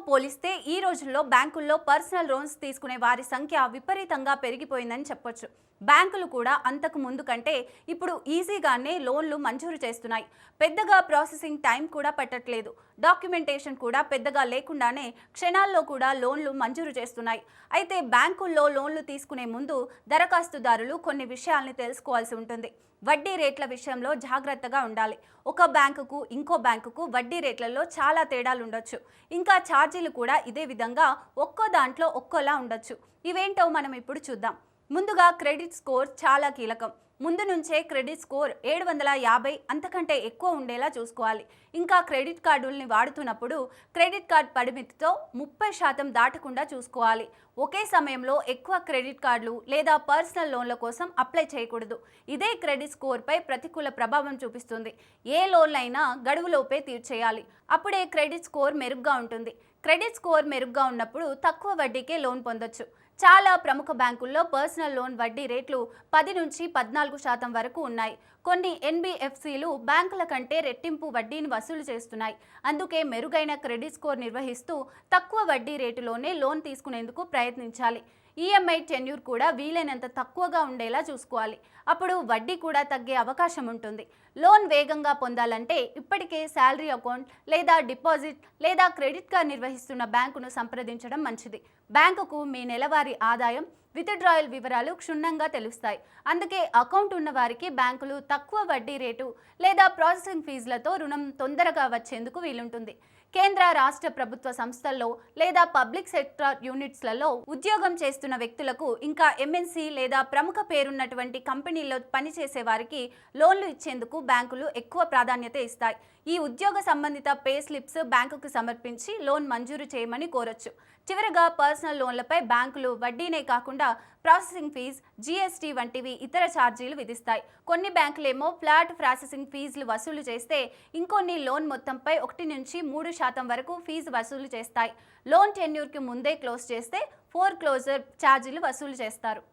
పోలిస్తే ఈ రోజుల్లో బ్యాంకుల్లో పర్సనల్ లోన్స్ తీసుకునే వారి సంఖ్య విపరీతంగా పెరిగిపోయిందని చెప్పొచ్చు. బ్యాంకులు కూడా అంతకు ముందు కంటే ఇప్పుడు ఈజీగానే లోన్లు మంజూరు చేస్తున్నాయి. పెద్దగా ప్రాసెసింగ్ టైం కూడా పట్టట్లేదు. డాక్యుమెంటేషన్ కూడా పెద్దగా లేకుండానే క్షణాల్లో కూడా లోన్లు మంజూరు చేస్తున్నాయి. అయితే బ్యాంకుల్లో లోన్లు తీసుకునే ముందు దరఖాస్తుదారులు కొన్ని విషయాల్ని తెలుసుకోవాల్సి ఉంటుంది. వడ్డీ రేట్ల విషయంలో జాగ్రత్తగా ఉండాలి. ఒక బ్యాంకుకు ఇంకో బ్యాంకుకు వడ్డీ రేట్లలో చాలా తేడాలు ఉండొచ్చు. ఇంకా ఛార్జీలు కూడా ఇదే విధంగా ఒక్కో దాంట్లో ఒక్కోలా ఉండొచ్చు. ఇవేంటో మనం ఇప్పుడు చూద్దాం. ముందుగా క్రెడిట్ స్కోర్ చాలా కీలకం. ముందు నుంచే క్రెడిట్ స్కోర్ 750 అంతకంటే ఎక్కువ ఉండేలా చూసుకోవాలి. ఇంకా క్రెడిట్ కార్డుల్ని వాడుతున్నప్పుడు క్రెడిట్ కార్డ్ పరిమితితో 30% దాటకుండా చూసుకోవాలి. ఒకే సమయంలో ఎక్కువ క్రెడిట్ కార్డులు లేదా పర్సనల్ లోన్ల కోసం అప్లై చేయకూడదు. ఇదే క్రెడిట్ స్కోర్పై ప్రతికూల ప్రభావం చూపిస్తుంది. ఏ లోన్లైనా గడువులోపే తీర్చేయాలి. అప్పుడే క్రెడిట్ స్కోర్ మెరుగ్గా ఉంటుంది. క్రెడిట్ స్కోర్ మెరుగ్గా ఉన్నప్పుడు తక్కువ వడ్డీకే లోన్ పొందొచ్చు. చాలా ప్రముఖ బ్యాంకుల్లో పర్సనల్ లోన్ వడ్డీ రేట్లు 10 నుంచి 14% వరకు ఉన్నాయి. కొన్ని ఎన్బిఎఫ్సిలు బ్యాంకుల కంటే రెట్టింపు వడ్డీని వసూలు చేస్తున్నాయి. అందుకే మెరుగైన క్రెడిట్ స్కోర్ నిర్వహిస్తూ తక్కువ వడ్డీ రేటులోనే లోన్ తీసుకునేందుకు ప్రయత్నించాలి. ఈఎంఐ టెన్యూర్ కూడా వీలైనంత తక్కువగా ఉండేలా చూసుకోవాలి. అప్పుడు వడ్డీ కూడా తగ్గే అవకాశం ఉంటుంది. లోన్ వేగంగా పొందాలంటే ఇప్పటికే శాలరీ అకౌంట్ లేదా డిపాజిట్ లేదా క్రెడిట్ కార్డ్ నిర్వహిస్తున్న బ్యాంకును సంప్రదించడం మంచిది. బ్యాంకుకు మీ నెలవారీ ఆదాయం, విత్డ్రాయల్ వివరాలు క్షుణ్ణంగా తెలుస్తాయి. అందుకే అకౌంట్ ఉన్న వారికి బ్యాంకులు తక్కువ వడ్డీ రేటు లేదా ప్రాసెసింగ్ ఫీజులతో రుణం తొందరగా వచ్చేందుకు వీలుంటుంది. కేంద్ర రాష్ట్ర ప్రభుత్వ సంస్థల్లో లేదా పబ్లిక్ సెక్టార్ యూనిట్స్లలో ఉద్యోగం చేస్తున్న వ్యక్తులకు, ఇంకా ఎంఎన్సీ లేదా ప్రముఖ పేరున్నటువంటి కంపెనీల్లో పనిచేసే వారికి లోన్లు ఇచ్చేందుకు బ్యాంకులు ఎక్కువ ప్రాధాన్యత ఇస్తాయి. ఈ ఉద్యోగ సంబంధిత పే స్లిప్స్ బ్యాంకుకు సమర్పించి లోన్ మంజూరు చేయమని కోరొచ్చు. చివరగా పర్సనల్ లోన్లపై బ్యాంకులు వడ్డీనే కాకుండా ప్రాసెసింగ్ ఫీజు, జీఎస్టీ వంటివి ఇతర ఛార్జీలు విధిస్తాయి. కొన్ని బ్యాంకులేమో ఫ్లాట్ ప్రాసెసింగ్ ఫీజులు వసూలు చేస్తే, ఇంకొన్ని లోన్ మొత్తంపై 1 నుంచి 3% వరకు ఫీజు వసూలు చేస్తాయి. లోన్ టెన్యూర్కి ముందే క్లోజ్ చేస్తే ఫోర్ క్లోజర్ ఛార్జీలు వసూలు చేస్తారు.